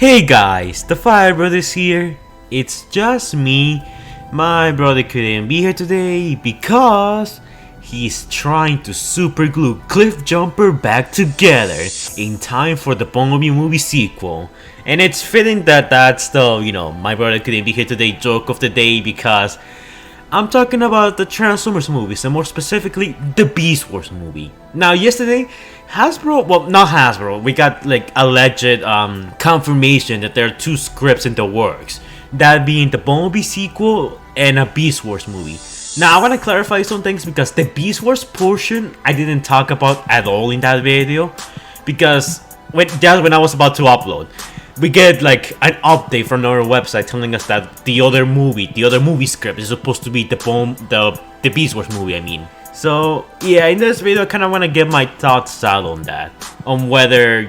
Hey guys, the Fire Brothers here. It's just me. My brother couldn't be here today because he's trying to super glue Cliff Jumper back together in time for the Bumblebee movie sequel. And it's fitting that that's the, my brother couldn't be here today joke of the day because I'm talking about the Transformers movies, and more specifically, the Beast Wars movie. Now, yesterday, not Hasbro, we got like alleged confirmation that there are two scripts in the works. That being the Bumblebee sequel and a Beast Wars movie. Now, I want to clarify some things because the Beast Wars portion I didn't talk about at all in that video. Because just when I was about to upload, we get like an update from our website telling us that the other movie script is supposed to be the Beast Wars movie, I mean. So yeah, in this video I kind of want to get my thoughts out on that, on whether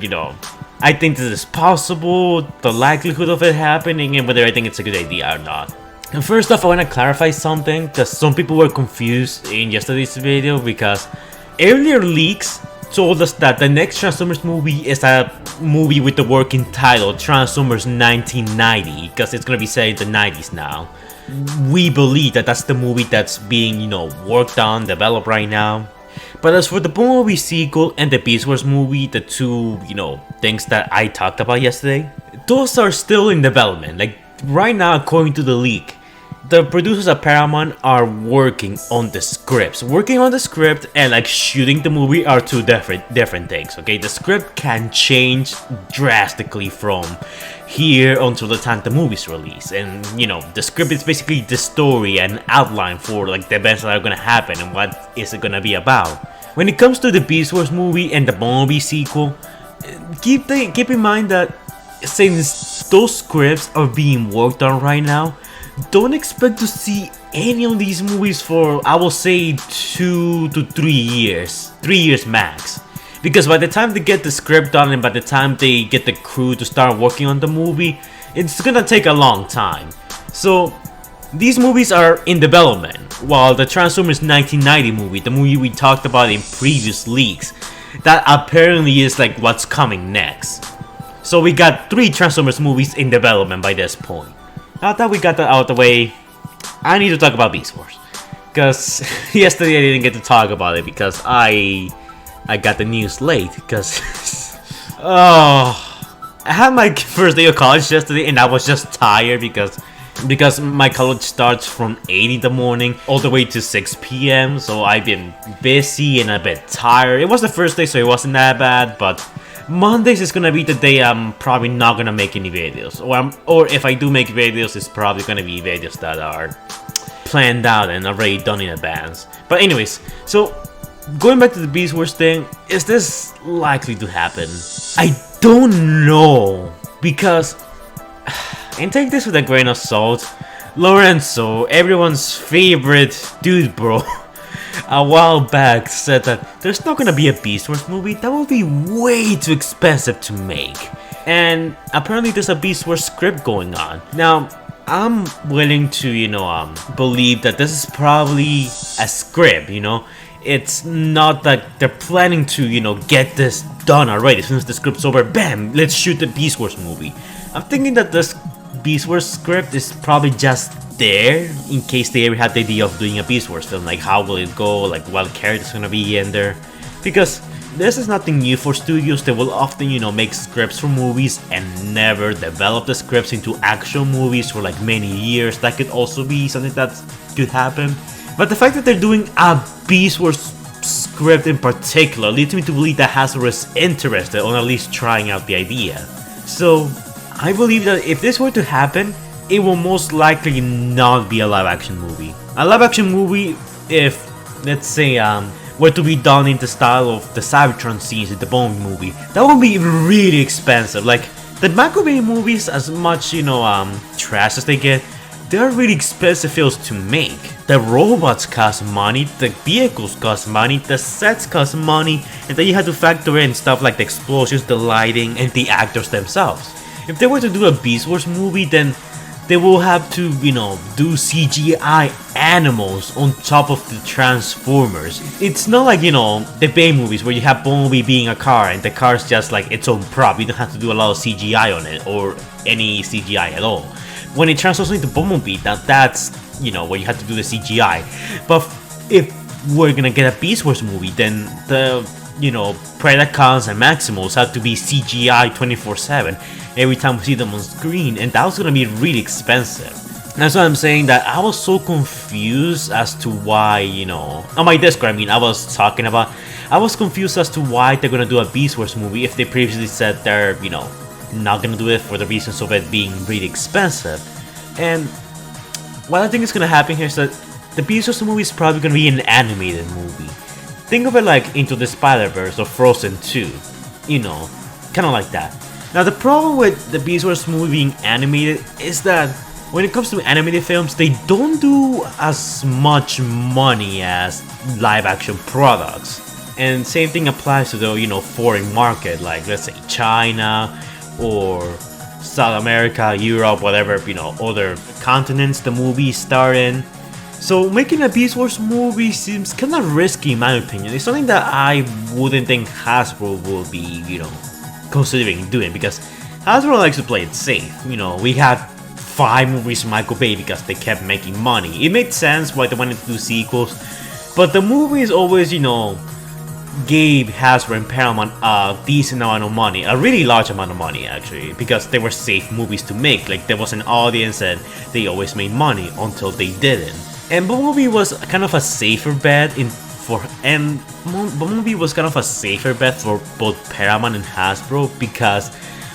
I think this is possible, the likelihood of it happening, and whether I think it's a good idea or not. And first off, I want to clarify something because some people were confused in yesterday's video because earlier leaks told us that the next Transformers movie is a movie with the working title Transformers 1990 because it's gonna be set in the 90s now. We believe that that's the movie that's being, worked on, developed right now. But as for the Bumblebee sequel and the Beast Wars movie, the two, things that I talked about yesterday, those are still in development. Like right now, according to the leak, the producers at Paramount are working on the scripts. Working on the script and like shooting the movie are two different things, okay? The script can change drastically from here until the time the movie's released. And the script is basically the story and outline for like the events that are gonna happen and what is it gonna be about. When it comes to the Beast Wars movie and the Bumblebee sequel, keep in mind that since those scripts are being worked on right now, don't expect to see any of these movies for, I will say, 2 to 3 years. 3 years max. Because by the time they get the script done and by the time they get the crew to start working on the movie, it's gonna take a long time. So, these movies are in development, while the Transformers 1990 movie, the movie we talked about in previous leaks, that apparently is like what's coming next. So we got 3 Transformers movies in development by this point. Now that we got that out of the way, I need to talk about Beast Wars. Because yesterday I didn't get to talk about it because I got the news late. Because I had my first day of college yesterday and I was just tired because my college starts from 8 in the morning all the way to 6 p.m. So I've been busy and a bit tired. It was the first day, so it wasn't that bad, but Mondays is gonna be the day I'm probably not gonna make any videos, or if I do make videos, it's probably gonna be videos that are planned out and already done in advance. But anyways, so going back to the Beast Wars thing, is this likely to happen? I don't know, because, and take this with a grain of salt, Lorenzo, everyone's favorite dude bro, a while back said that there's not gonna be a Beast Wars movie. That will be way too expensive to make. And apparently there's a Beast Wars script going on. Now, I'm willing to, believe that this is probably a script, It's not that they're planning to, get this done already. As soon as the script's over, bam, let's shoot the Beast Wars movie. I'm thinking that this Beast Wars script is probably just there in case they ever had the idea of doing a Beast Wars film, like how will it go, like what characters gonna be in there, because this is nothing new for studios. They will often make scripts for movies and never develop the scripts into actual movies for like many years. That could also be something that could happen, but the fact that they're doing a Beast Wars script in particular leads me to believe that Hasbro is interested on at least trying out the idea. So I believe that if this were to happen, it will most likely not be a live-action movie. A live-action movie, if, let's say, were to be done in the style of the Cybertron scenes in the Bumblebee movie, that would be really expensive. Like, the Bumblebee movies, as much, trash as they get, they're really expensive films to make. The robots cost money, the vehicles cost money, the sets cost money, and then you have to factor in stuff like the explosions, the lighting, and the actors themselves. If they were to do a Beast Wars movie, then they will have to, do CGI animals on top of the Transformers. It's not like, the Bay movies where you have Bumblebee being a car and the car's just like its own prop. You don't have to do a lot of CGI on it or any CGI at all. When it transforms into Bumblebee, that's, where you have to do the CGI. But if we're gonna get a Beast Wars movie, then the, Predacons and Maximals have to be CGI 24/7 every time we see them on screen, and that was gonna be really expensive. That's why I'm saying that I was so confused as to why, on my Discord, I was confused as to why they're gonna do a Beast Wars movie if they previously said they're, not gonna do it for the reasons of it being really expensive. And what I think is gonna happen here is that the Beast Wars movie is probably gonna be an animated movie. Think of it like Into the Spider-Verse or Frozen 2, kinda like that. Now the problem with the Beast Wars movie being animated is that when it comes to animated films, they don't do as much money as live action products. And same thing applies to the, foreign market, like let's say China or South America, Europe, whatever, other continents the movies star in. So making a Beast Wars movie seems kind of risky in my opinion. It's something that I wouldn't think Hasbro will be, considering doing, because Hasbro likes to play it safe. We had 5 movies from Michael Bay because they kept making money. It made sense why they wanted to do sequels, but the movies always, gave Hasbro and Paramount a decent amount of money, a really large amount of money actually, because they were safe movies to make. Like there was an audience and they always made money until they didn't. And Bumblebee was kind of a safer bet Bumblebee was kind of a safer bet for both Paramount and Hasbro because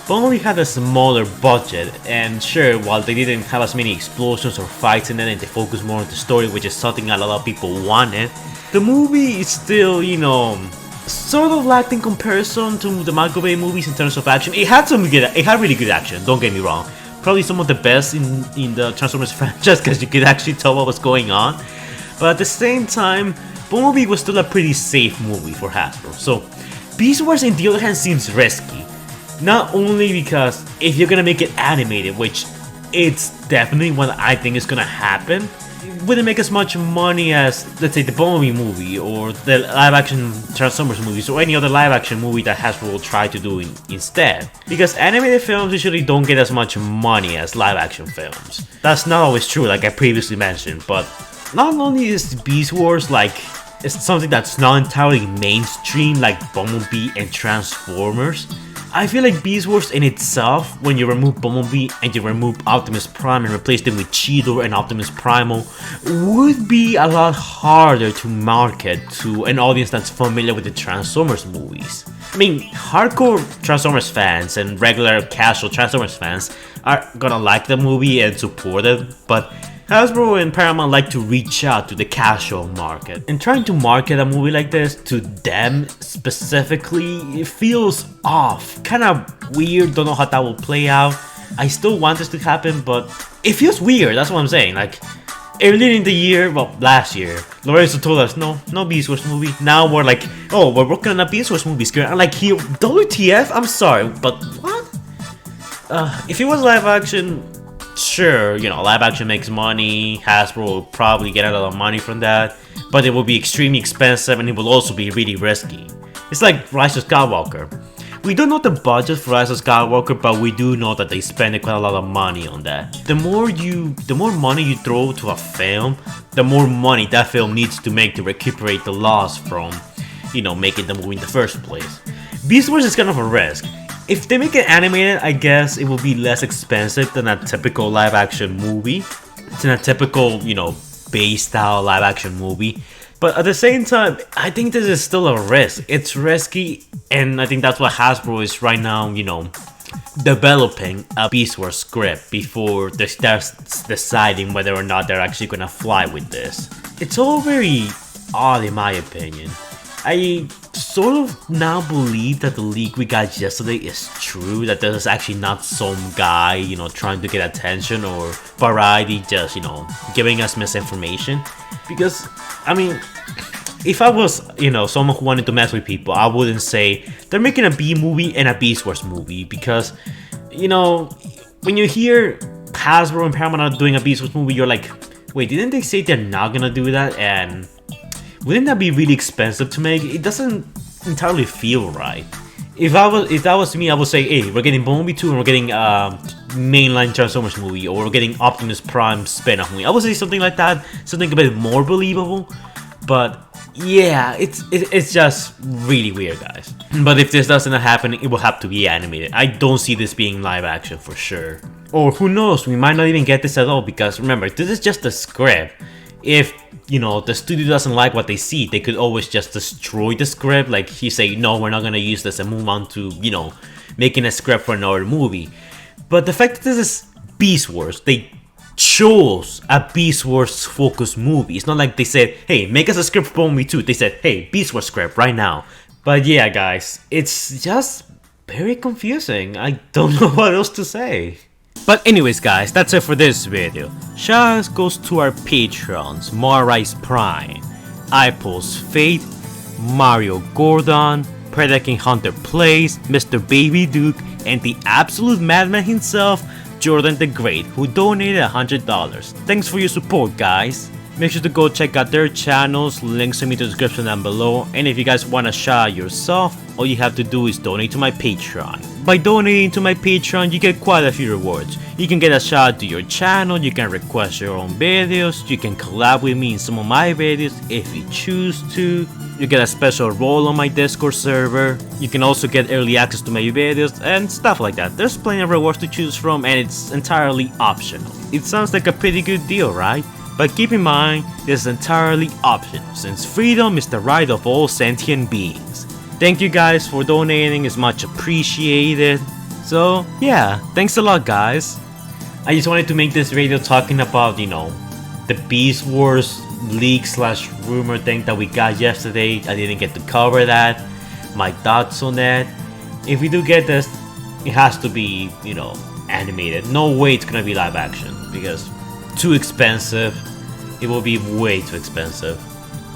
Bumblebee had a smaller budget, and sure, while they didn't have as many explosions or fights in it and they focused more on the story, which is something a lot of people wanted, the movie is still, sort of lacked in comparison to the Michael Bay movies in terms of action. It had really good action, don't get me wrong. Probably some of the best in the Transformers franchise because you could actually tell what was going on. But at the same time, Bumblebee was still a pretty safe movie for Hasbro. So Beast Wars on the other hand seems risky. Not only because if you're gonna make it animated, which it's definitely what I think is gonna happen, it wouldn't make as much money as, let's say, the Bumblebee movie or the live-action Transformers movies or any other live-action movie that Hasbro will try to do instead. Because animated films usually don't get as much money as live-action films. That's not always true, like I previously mentioned, but not only is Beast Wars it's something that's not entirely mainstream like Bumblebee and Transformers, I feel like Beast Wars in itself, when you remove Bumblebee and you remove Optimus Prime and replace them with Cheetor and Optimus Primal, would be a lot harder to market to an audience that's familiar with the Transformers movies. I mean, hardcore Transformers fans and regular casual Transformers fans are gonna like the movie and support it, but Hasbro and Paramount like to reach out to the casual market, and trying to market a movie like this to them specifically, it feels off, kind of weird, don't know how that will play out. I still want this to happen, but it feels weird, that's what I'm saying. Like, earlier in the year, well, last year, Lorenzo told us, no Beast Wars movie. Now we're like, oh, we're working on a Beast Wars movie, Scare. I'm like, here, WTF? I'm sorry, but what? If it was live action, sure, live action makes money, Hasbro will probably get a lot of money from that, but it will be extremely expensive and it will also be really risky. It's like Rise of Skywalker. We don't know the budget for Rise of Skywalker, but we do know that they spend quite a lot of money on that. The more money you throw to a film, the more money that film needs to make to recuperate the loss from, making the movie in the first place. Beast Wars is kind of a risk. If they make it animated, I guess it will be less expensive than a typical live action movie. Than a typical, Bay style live action movie. But at the same time, I think this is still a risk. It's risky, and I think that's what Hasbro is right now, developing a Beast Wars script before they start deciding whether or not they're actually gonna fly with this. It's all very odd in my opinion. I sort of now believe that the leak we got yesterday is true, that this is actually not some guy, trying to get attention, or Variety just, giving us misinformation. Because, I mean, if I was, someone who wanted to mess with people, I wouldn't say they're making a B movie and a Beast Wars movie, because, when you hear Hasbro and Paramount are doing a Beast Wars movie, you're like, wait, didn't they say they're not gonna do that? And wouldn't that be really expensive to make? It doesn't entirely feel right. If that was me, I would say, hey, we're getting Bumblebee 2 and we're getting mainline Transformers movie, or we're getting Optimus Prime spin-off movie. I would say something like that, something a bit more believable. But yeah, it's just really weird, guys. But if this doesn't happen, it will have to be animated. I don't see this being live action for sure. Or who knows, we might not even get this at all, because remember, this is just a script. If, you know, the studio doesn't like what they see, they could always just destroy the script. Like, he say, no, we're not gonna use this, and move on to, you know, making a script for another movie. But the fact that this is Beast Wars, they chose a Beast Wars focused movie. It's not like they said, hey, make us a script for Bumblebee 2. They said, hey, Beast Wars script right now. But yeah, guys, it's just very confusing. I don't know what else to say. But anyways, guys, that's it for this video. Shout goes to our patrons: Moirice Prime, iPulse Fate, Mario Gordon, Predator King Hunter Plays, Mr. Baby Duke, and the absolute madman himself, Jordan the Great, who donated $100. Thanks for your support, guys. Make sure to go check out their channels, links in the description down below, and if you guys want to shout out yourself, all you have to do is donate to my Patreon. By donating to my Patreon, you get quite a few rewards. You can get a shout out to your channel, you can request your own videos, you can collab with me in some of my videos if you choose to. You get a special role on my Discord server. You can also get early access to my videos and stuff like that. There's plenty of rewards to choose from, and it's entirely optional. It sounds like a pretty good deal, right? But keep in mind, this is entirely optional, since freedom is the right of all sentient beings. Thank you guys for donating, it's much appreciated. So yeah, thanks a lot, guys. I just wanted to make this video talking about, you know, the Beast Wars leak / rumor thing that we got yesterday. I didn't get to cover that, my thoughts on that. If we do get this, it has to be, you know, animated. No way it's gonna be live action, because too expensive. It will be way too expensive.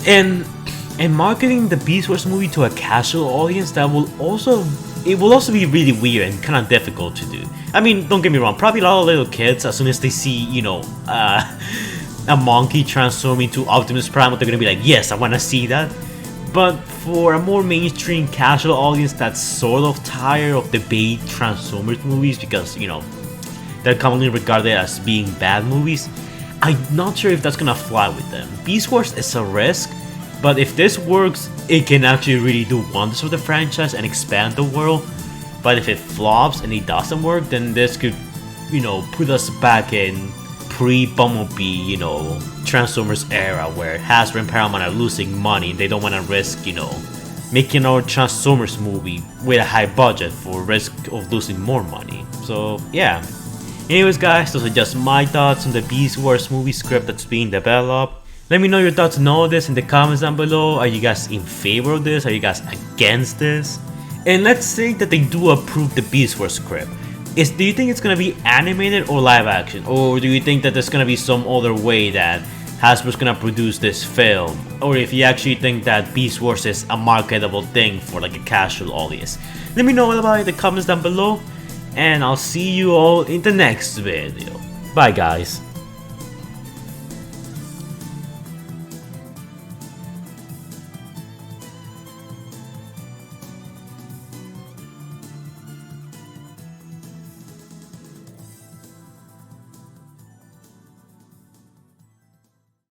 And marketing the Beast Wars movie to a casual audience, that will also be really weird and kind of difficult to do. I mean, don't get me wrong, probably a lot of little kids, as soon as they see, you know, a monkey transform into Optimus Prime, they're gonna be like, yes, I wanna see that. But for a more mainstream casual audience that's sort of tired of the bait Transformers movies, because, you know, they're commonly regarded as being bad movies, I'm not sure if that's gonna fly with them. Beast Wars is a risk, but if this works, it can actually really do wonders for the franchise and expand the world. But if it flops and it doesn't work, then this could, you know, put us back in pre-Bumblebee, you know, Transformers era, where Hasbro and Paramount are losing money and they don't want to risk, you know, making our Transformers movie with a high budget for risk of losing more money. So yeah. Anyways, guys, those are just my thoughts on the Beast Wars movie script that's being developed. Let me know your thoughts on all this in the comments down below. Are you guys in favor of this? Are you guys against this? And let's say that they do approve the Beast Wars script. Do you think it's gonna be animated or live action? Or do you think that there's gonna be some other way that Hasbro's gonna produce this film? Or if you actually think that Beast Wars is a marketable thing for like a casual audience? Let me know all about it in the comments down below. And I'll see you all in the next video. Bye, guys.